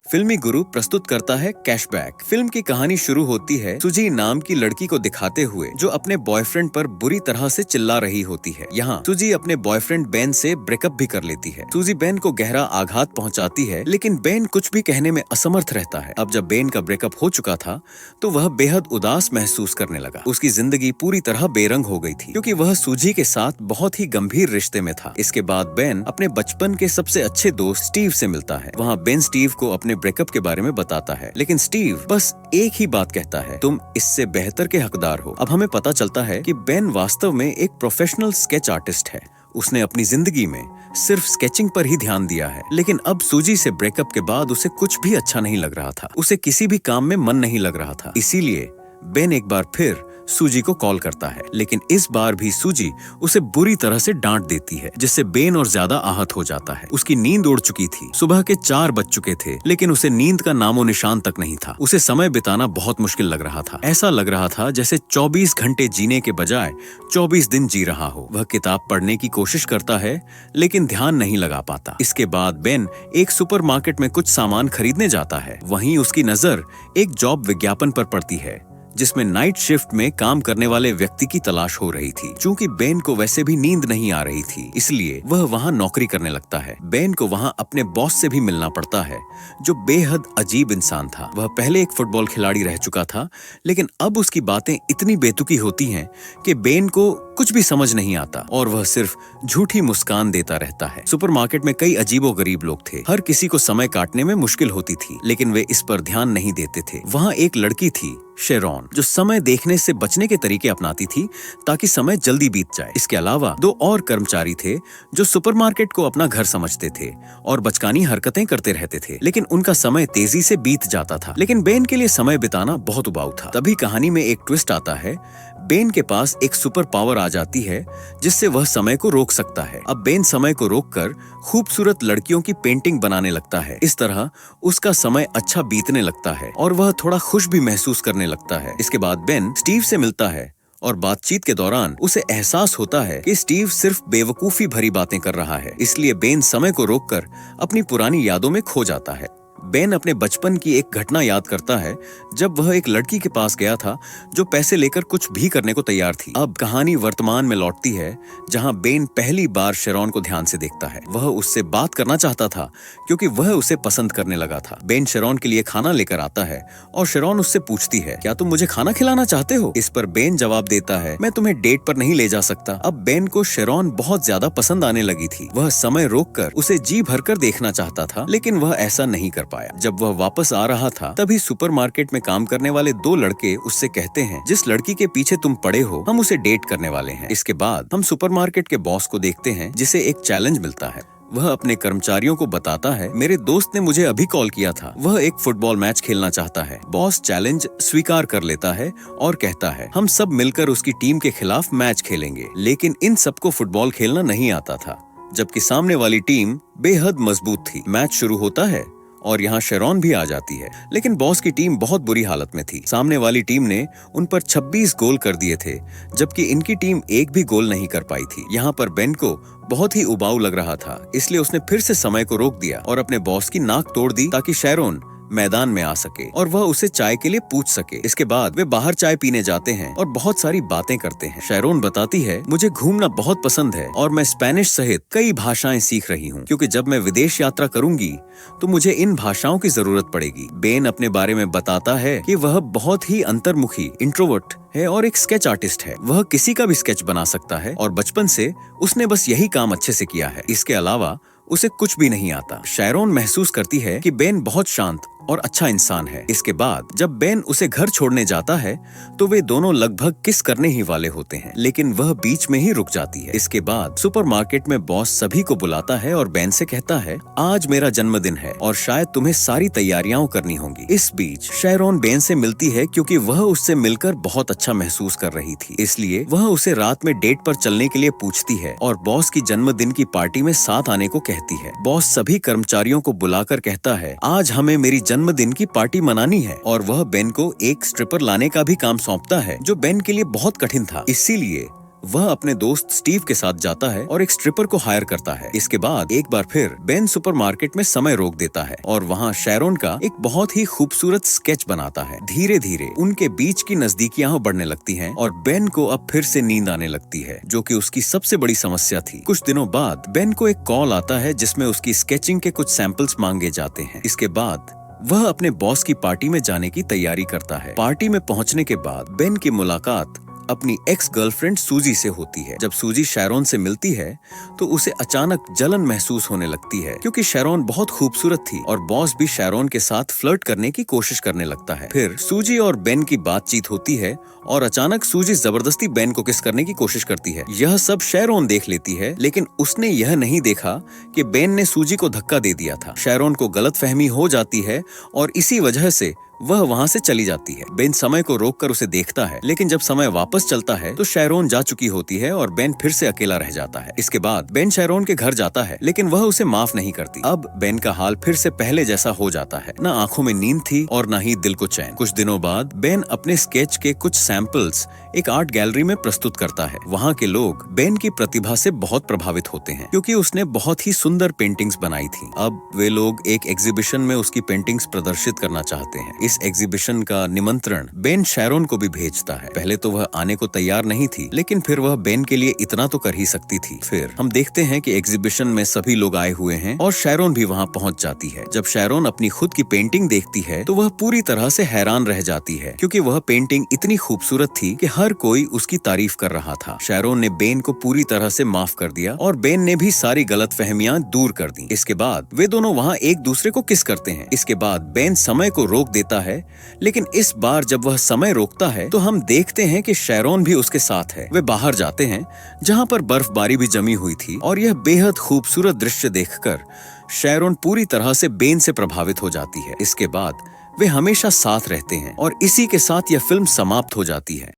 फिल्मी गुरु प्रस्तुत करता है कैशबैक। फिल्म की कहानी शुरू होती है सुजी नाम की लड़की को दिखाते हुए जो अपने बॉयफ्रेंड पर बुरी तरह से चिल्ला रही होती है। यहाँ सुजी अपने बॉयफ्रेंड बेन से ब्रेकअप भी कर लेती है। सुजी बेन को गहरा आघात पहुंचाती है, लेकिन बेन कुछ भी कहने में असमर्थ रहता है। अब जब बेन का ब्रेकअप हो चुका था तो वह बेहद उदास महसूस करने लगा। उसकी जिंदगी पूरी तरह बेरंग हो गई थी क्योंकि वह सुजी के साथ बहुत ही गंभीर रिश्ते में था। इसके बाद बेन अपने बचपन के सबसे अच्छे दोस्त स्टीव से मिलता है। वहाँ बेन स्टीव को अपने ब्रेकअप के बारे में बताता है, लेकिन स्टीव बस एक ही बात कहता है, तुम इससे बेहतर के हकदार हो। अब हमें पता चलता है कि बेन वास्तव में एक प्रोफेशनल स्केच आर्टिस्ट है। उसने अपनी जिंदगी में सिर्फ स्केचिंग पर ही ध्यान दिया है। लेकिन अब सूजी से ब्रेकअप के बाद उसे कुछ भी अच्छा नहीं लग रहा था। उसे किसी भी काम में मन नहीं लग रहा था। इसीलिए बेन एक बार फिर सूजी को कॉल करता है, लेकिन इस बार भी सूजी उसे बुरी तरह से डांट देती है, जिससे बेन और ज्यादा आहत हो जाता है। उसकी नींद उड़ चुकी थी। सुबह के 4 बज चुके थे, लेकिन उसे नींद का नामो निशान तक नहीं था। उसे समय बिताना बहुत मुश्किल लग रहा था। ऐसा लग रहा था जैसे 24 घंटे जीने के बजाय 24 दिन जी रहा हो। वह किताब पढ़ने की कोशिश करता है, लेकिन ध्यान नहीं लगा पाता। इसके बाद बेन एक सुपरमार्केट में कुछ सामान खरीदने जाता है। वहीं उसकी नजर एक जॉब विज्ञापन पर पड़ती है जिसमें नाइट शिफ्ट में काम करने वाले व्यक्ति की तलाश हो रही थी। चूंकि बेन को वैसे भी नींद नहीं आ रही थी, इसलिए वह वहां नौकरी करने लगता है। बेन को वहां अपने बॉस से भी मिलना पड़ता है, जो बेहद अजीब इंसान था। वह पहले एक फुटबॉल खिलाड़ी रह चुका था, लेकिन अब उसकी बातें इतनी बेतुकी होती हैं कि बेन को कुछ भी समझ नहीं आता और वह सिर्फ झूठी मुस्कान देता रहता है। सुपरमार्केट में कई अजीबोगरीब लोग थे। हर किसी को समय काटने में मुश्किल होती थी, लेकिन वे इस पर ध्यान नहीं देते थे। वहाँ एक लड़की थी, शेरॉन, जो समय देखने से बचने के तरीके अपनाती थी ताकि समय जल्दी बीत जाए। इसके अलावा 2 और कर्मचारी थे जो सुपरमार्केट को अपना घर समझते थे और बचकानी हरकतें करते रहते थे, लेकिन उनका समय तेजी से बीत जाता था। लेकिन बेन के लिए समय बिताना बहुत उबाऊ था। तभी कहानी में एक ट्विस्ट आता है। बेन के पास एक सुपर पावर आ जाती है जिससे वह समय को रोक सकता है। अब बेन समय को रोककर खूबसूरत लड़कियों की पेंटिंग बनाने लगता है। इस तरह उसका समय अच्छा बीतने लगता है और वह थोड़ा खुश भी महसूस करने लगता है। इसके बाद बेन स्टीव से मिलता है और बातचीत के दौरान उसे एहसास होता है कि स्टीव सिर्फ बेवकूफी भरी बातें कर रहा है। इसलिए बेन समय को रोककर अपनी पुरानी यादों में खो जाता है। बेन अपने बचपन की एक घटना याद करता है जब वह एक लड़की के पास गया था जो पैसे लेकर कुछ भी करने को तैयार थी। अब कहानी वर्तमान में लौटती है जहां बेन पहली बार शेरॉन को ध्यान से देखता है। वह उससे बात करना चाहता था क्योंकि वह उसे पसंद करने लगा था। बेन शेरॉन के लिए खाना लेकर आता है और शेरॉन उससे पूछती है, क्या तुम मुझे खाना खिलाना चाहते हो? इस पर बेन जवाब देता है, मैं तुम्हें डेट पर नहीं ले जा सकता। अब बेन को शेरॉन बहुत ज्यादा पसंद आने लगी थी। वह समय रोककर उसे जी भरकर देखना चाहता था, लेकिन वह ऐसा नहीं कर पाया। जब वह वापस आ रहा था तभी सुपरमार्केट में काम करने वाले 2 लड़के उससे कहते हैं, जिस लड़की के पीछे तुम पड़े हो हम उसे डेट करने वाले हैं। इसके बाद हम सुपरमार्केट के बॉस को देखते हैं जिसे एक चैलेंज मिलता है। वह अपने कर्मचारियों को बताता है, मेरे दोस्त ने मुझे अभी कॉल किया था, वह एक फुटबॉल मैच खेलना चाहता है। बॉस चैलेंज स्वीकार कर लेता है और कहता है, हम सब मिलकर उसकी टीम के खिलाफ मैच खेलेंगे। लेकिन इन सबको फुटबॉल खेलना नहीं आता था, जबकि सामने वाली टीम बेहद मजबूत थी। मैच शुरू होता है और यहाँ शेरॉन भी आ जाती है, लेकिन बॉस की टीम बहुत बुरी हालत में थी। सामने वाली टीम ने उन पर 26 गोल कर दिए थे, जबकि इनकी टीम एक भी गोल नहीं कर पाई थी। यहाँ पर बेन को बहुत ही उबाऊ लग रहा था, इसलिए उसने फिर से समय को रोक दिया और अपने बॉस की नाक तोड़ दी ताकि शेरॉन मैदान में आ सके और वह उसे चाय के लिए पूछ सके। इसके बाद वे बाहर चाय पीने जाते हैं और बहुत सारी बातें करते हैं। शेरॉन बताती है, मुझे घूमना बहुत पसंद है और मैं स्पेनिश सहित कई भाषाएं सीख रही हूँ क्योंकि जब मैं विदेश यात्रा करूंगी तो मुझे इन भाषाओं की जरूरत पड़ेगी। बेन अपने बारे में बताता है कि वह बहुत ही अंतर्मुखी इंट्रोवर्ट है और एक स्केच आर्टिस्ट है। वह किसी का भी स्केच बना सकता है और बचपन से उसने बस यही काम अच्छे से किया है। इसके अलावा उसे कुछ भी नहीं आता। शेरॉन महसूस करती है कि बेन बहुत शांत और अच्छा इंसान है। इसके बाद जब बेन उसे घर छोड़ने जाता है तो वे दोनों लगभग किस करने ही वाले होते हैं, लेकिन वह बीच में ही रुक जाती है। इसके बाद सुपरमार्केट में बॉस सभी को बुलाता है और बेन से कहता है, आज मेरा जन्मदिन है और शायद तुम्हें सारी तैयारियां करनी होंगी। इस बीच शेरॉन बेन से मिलती है क्योंकि वह उससे मिलकर बहुत अच्छा महसूस कर रही थी, इसलिए वह उसे रात में डेट पर चलने के लिए पूछती है और बॉस की जन्मदिन की पार्टी में साथ आने को कहती है। बॉस सभी कर्मचारियों को बुलाकर कहता है, आज हमें मेरी जन्मदिन की पार्टी मनानी है और वह बेन को एक स्ट्रिपर लाने का भी काम सौंपता है जो बेन के लिए बहुत कठिन था। इसीलिए वह अपने दोस्त स्टीव के साथ जाता है और एक स्ट्रिपर को हायर करता है। इसके बाद एक बार फिर बेन सुपरमार्केट में समय रोक देता है और वहाँ शैरोन का एक बहुत ही खूबसूरत स्केच बनाता है। धीरे धीरे उनके बीच की नजदीकियां बढ़ने लगती हैं और बेन को अब फिर से नींद आने लगती है, जो कि उसकी सबसे बड़ी समस्या थी। कुछ दिनों बाद बेन को एक कॉल आता है जिसमें उसकी स्केचिंग के कुछ सैंपल्स मांगे जाते हैं। इसके बाद वह अपने बॉस की पार्टी में जाने की तैयारी करता है। पार्टी में पहुंचने के बाद बेन की मुलाकात अपनी एक्स गर्लफ्रेंड सूजी से होती है। जब सूजी शैरोन से मिलती है तो उसे अचानक जलन महसूस होने लगती है, क्योंकि शैरोन बहुत खूबसूरत थी और बॉस भी शैरोन के साथ फ्लर्ट करने की कोशिश करने लगता है। फिर सूजी और बेन की बातचीत होती है और अचानक सूजी जबरदस्ती बेन को किस करने की कोशिश करती है। यह सब शैरोन देख लेती है, लेकिन उसने यह नहीं देखा कि बेन ने सूजी को धक्का दे दिया था। शैरोन को गलतफहमी हो जाती है और इसी वजह से वह वहाँ से चली जाती है। बेन समय को रोककर उसे देखता है, लेकिन जब समय वापस चलता है तो शैरोन जा चुकी होती है और बेन फिर से अकेला रह जाता है। इसके बाद बेन शैरोन के घर जाता है, लेकिन वह उसे माफ नहीं करती। अब बेन का हाल फिर से पहले जैसा हो जाता है। न आंखों में नींद थी और न ही दिल को चैन। कुछ दिनों बाद बेन अपने स्केच के कुछ सैंपल्स एक आर्ट गैलरी में प्रस्तुत करता है। वहाँ के लोग बेन की प्रतिभा से बहुत प्रभावित होते हैं, क्योंकि उसने बहुत ही सुंदर पेंटिंग्स बनाई थी। अब वे लोग एक एग्जीबिशन में उसकी पेंटिंग्स प्रदर्शित करना चाहते हैं। इस एग्जीबिशन का निमंत्रण बेन शैरोन को भी भेजता है। पहले तो वह आने को तैयार नहीं थी, लेकिन फिर वह बेन के लिए इतना तो कर ही सकती थी। फिर हम देखते हैं कि एग्जीबिशन में सभी लोग आए हुए हैं और शैरोन भी वहाँ पहुँच जाती है। जब शैरोन अपनी खुद की पेंटिंग देखती है तो वह पूरी तरह से हैरान रह जाती है, क्योंकि वह पेंटिंग इतनी खूबसूरत थी कि हर कोई उसकी तारीफ कर रहा था। शैरोन ने बेन को पूरी तरह से माफ कर दिया और बेन ने भी सारी गलतफहमियां दूर कर दी। इसके बाद वे दोनों वहाँ एक दूसरे को किस करते हैं। इसके बाद बेन समय को रोक देता है, लेकिन इस बार जब वह समय रोकता है तो हम देखते हैं कि शैरोन भी उसके साथ है। वे बाहर जाते हैं जहाँ पर बर्फबारी भी जमी हुई थी और यह बेहद खूबसूरत दृश्य देखकर शैरोन पूरी तरह से बेन से प्रभावित हो जाती है। इसके बाद वे हमेशा साथ रहते हैं और इसी के साथ यह फिल्म समाप्त हो जाती है।